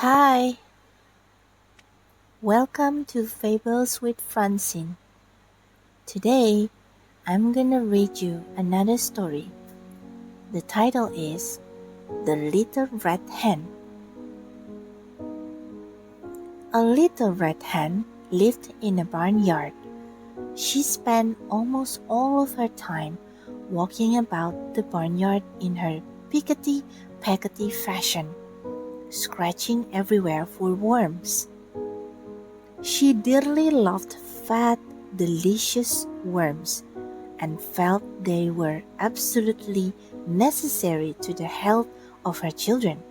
Hi, welcome to Fables with Francine. Today, I'm gonna read you another story. The title is The Little Red Hen. A little red hen lived in a barnyard. She spent almost all of her time walking about the barnyard in her pickety-peckety fashion, scratching everywhere for worms. She dearly loved fat, delicious worms and felt they were absolutely necessary to the health of her children.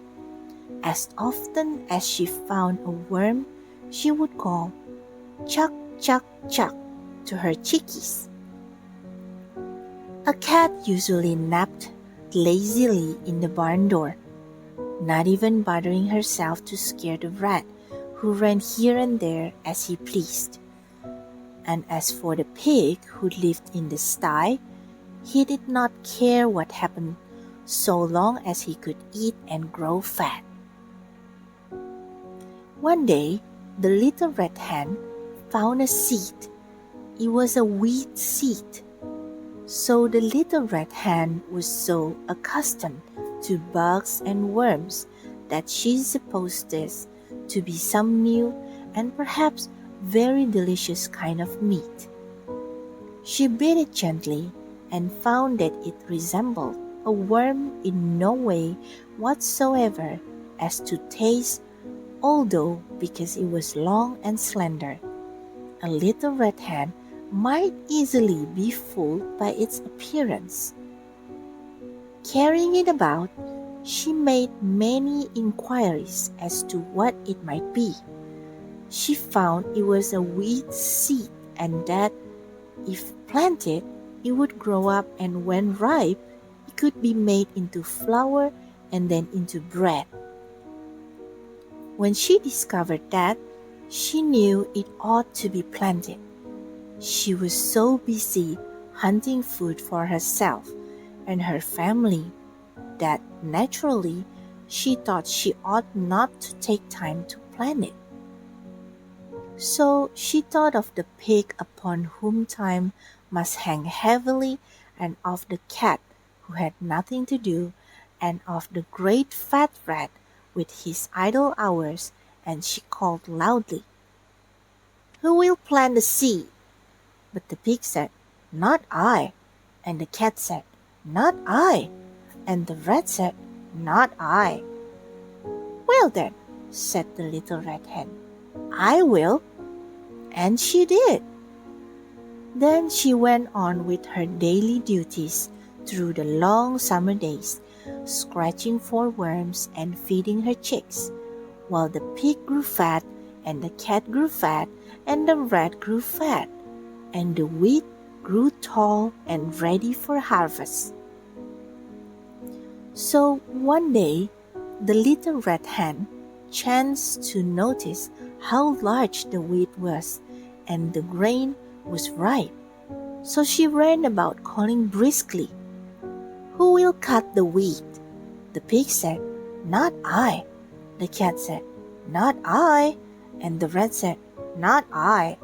As often as she found a worm, she would call, "Chuck, chuck, chuck," to her chickies. A cat usually napped lazily in the barn door, not even bothering herself to scare the rat, who ran here and there as he pleased. And as for the pig who lived in the sty, he did not care what happened so long as he could eat and grow fat. One day, the little red hen found a seed. It was a wheat seed. So the little red hen was so accustomed to bugs and worms that she supposed this to be some new and perhaps very delicious kind of meat. She bit it gently and found that it resembled a worm in no way whatsoever as to taste, although because it was long and slender, a little red hen might easily be fooled by its appearance. Carrying it about, she made many inquiries as to what it might be. She found it was a wheat seed and that, if planted, it would grow up, and when ripe, it could be made into flour and then into bread. When she discovered that, she knew it ought to be planted. She was so busy hunting food for herself and her family that naturally she thought she ought not to take time to plant it. So she thought of the pig upon whom time must hang heavily, and of the cat who had nothing to do, and of the great fat rat with his idle hours, and she called loudly, "Who will plant the seed?" But the pig said, "Not I." And the cat said, "Not I." And the rat said, "Not I." "Well then," said the little red hen, "I will." And she did. Then she went on with her daily duties through the long summer days, scratching for worms and feeding her chicks, while the pig grew fat, and the cat grew fat, and the rat grew fat, and the wheat grew tall and ready for harvest. So one day, the little red hen chanced to notice how large the wheat was, and the grain was ripe. So she ran about calling briskly, "Who will cut the wheat?" The pig said, "Not I." The cat said, "Not I." And the rat said, "Not I."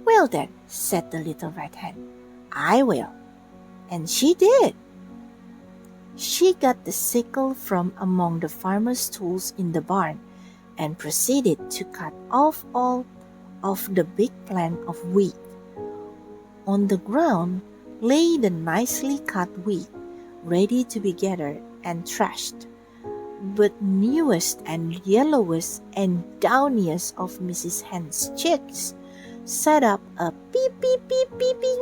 "Well then," said the little red hen, "I will." And she did. She got the sickle from among the farmer's tools in the barn and proceeded to cut off all of the big plant of wheat. On the ground lay the nicely cut wheat, ready to be gathered and threshed. But newest and yellowest and downiest of Mrs. Hen's chicks set up a peep peep peep peeping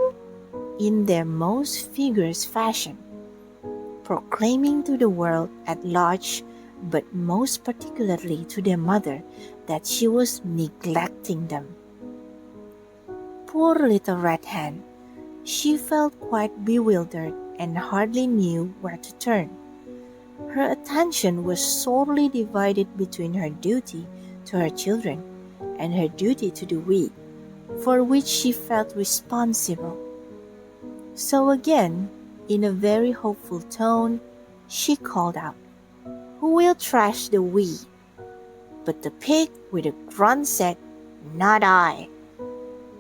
in their most vigorous fashion, proclaiming to the world at large, but most particularly to their mother, that she was neglecting them. Poor little red hen! She felt quite bewildered and hardly knew where to turn. Her attention was sorely divided between her duty to her children and her duty to the wheat, for which she felt responsible. So again, in a very hopeful tone, she called out, "Who will thresh the wheat?" But the pig with a grunt said, "Not I."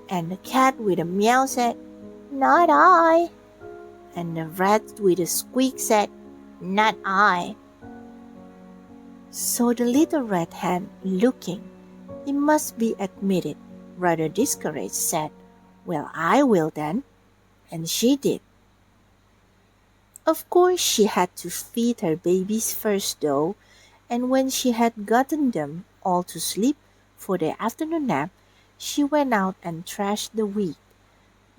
And the cat with a meow said, "Not I." And the rat with a squeak said, "Not I." So the little red hen, looking, it must be admitted, rather discouraged, said, "Well, I will then." And she did. Of course she had to feed her babies first though, and when she had gotten them all to sleep for their afternoon nap, she went out and threshed the wheat.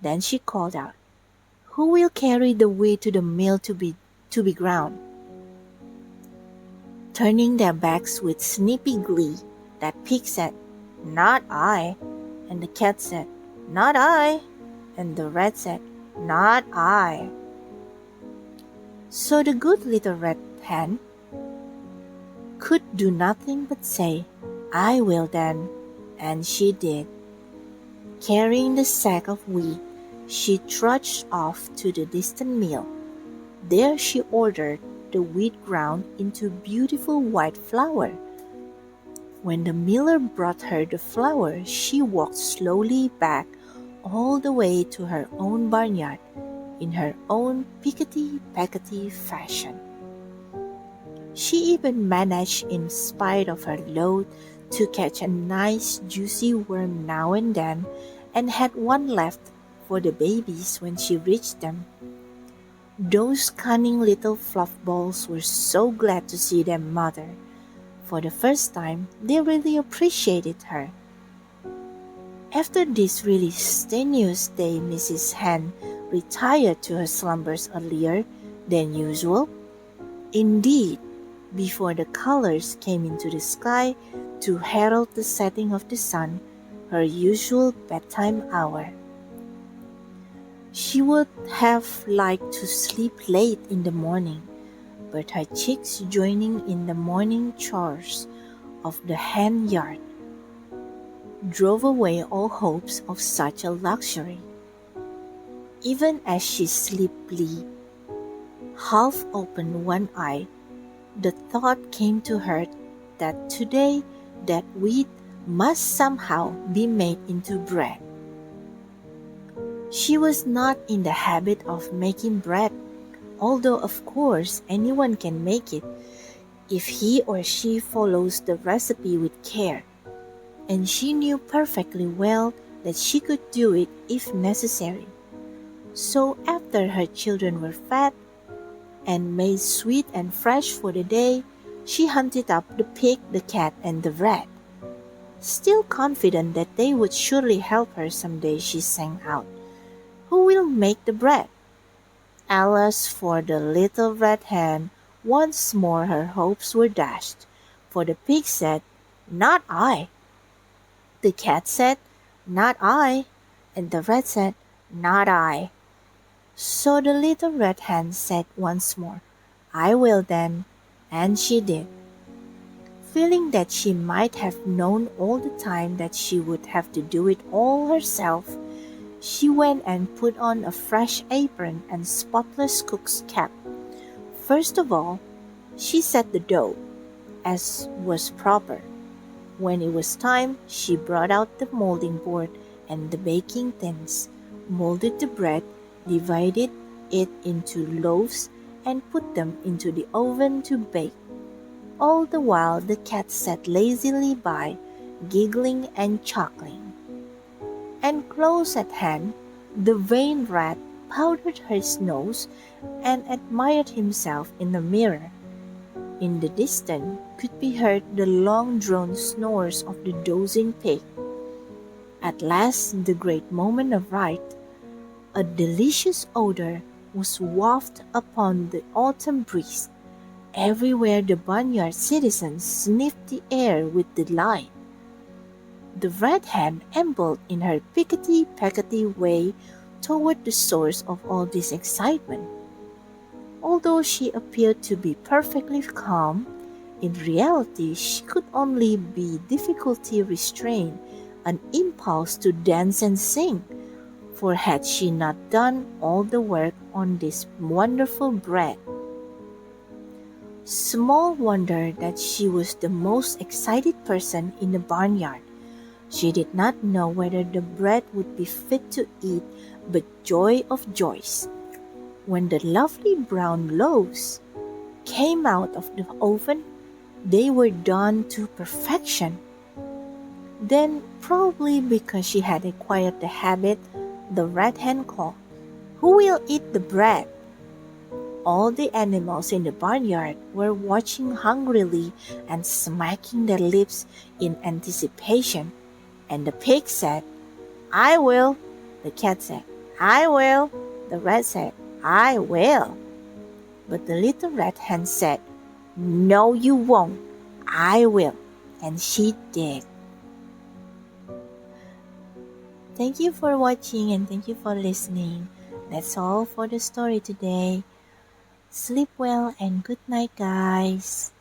Then she called out, "Who will carry the wheat to the mill to be ground?" Turning their backs with snippy glee, that pig said, "Not I." And the cat said, "Not I." And the rat said, "Not I." So the good little red hen could do nothing but say, "I will then." And she did. Carrying the sack of wheat, she trudged off to the distant mill. There she ordered the wheat ground into beautiful white flour. When the miller brought her the flour, she walked slowly back all the way to her own barnyard in her own pickety-packety fashion. She even managed, in spite of her load, to catch a nice juicy worm now and then, and had one left for the babies when she reached them. Those cunning little fluff balls were so glad to see their mother. For the first time, they really appreciated her. After this really strenuous day, Mrs. Hen retired to her slumbers earlier than usual. Indeed, before the colors came into the sky to herald the setting of the sun, her usual bedtime hour. She would have liked to sleep late in the morning, but her chicks joining in the morning chores of the hen yard drove away all hopes of such a luxury. Even as she sleepily half opened one eye, the thought came to her that today that wheat must somehow be made into bread. She was not in the habit of making bread, although of course anyone can make it if he or she follows the recipe with care, and she knew perfectly well that she could do it if necessary. So after her children were fed and made sweet and fresh for the day, she hunted up the pig, the cat, and the rat. Still confident that they would surely help her some day, she sang out, "Who will make the bread?" Alas for the little red hen, once more her hopes were dashed, for the pig said, "Not I." The cat said, "Not I." And the rat said, "Not I." So the little red hen said once more, "I will then," and she did. Feeling that she might have known all the time that she would have to do it all herself, she went and put on a fresh apron and spotless cook's cap. First of all, she set the dough, as was proper. When it was time, she brought out the molding board and the baking tins, molded the bread, divided it into loaves, and put them into the oven to bake. All the while the cat sat lazily by, giggling and chuckling. And close at hand, the vain rat powdered his nose and admired himself in the mirror. In the distance could be heard the long-drawn snores of the dozing pig. At last the great moment arrived. A delicious odor was wafted upon the autumn breeze. Everywhere the barnyard citizens sniffed the air with delight. The red hen ambled in her pickety-packety way toward the source of all this excitement. Although she appeared to be perfectly calm, in reality she could only be difficulty restrain an impulse to dance and sing, for had she not done all the work on this wonderful bread? Small wonder that she was the most excited person in the barnyard. She did not know whether the bread would be fit to eat, but joy of joys, when the lovely brown loaves came out of the oven, they were done to perfection. Then, probably because she had acquired the habit, the red hen called, "Who will eat the bread?" All the animals in the barnyard were watching hungrily and smacking their lips in anticipation. And the pig said, "I will." The cat said, "I will." The rat said, "I will." But the little red hen said, "No, you won't. I will." And she did. Thank you for watching and thank you for listening. That's all for the story today. Sleep well and good night, guys.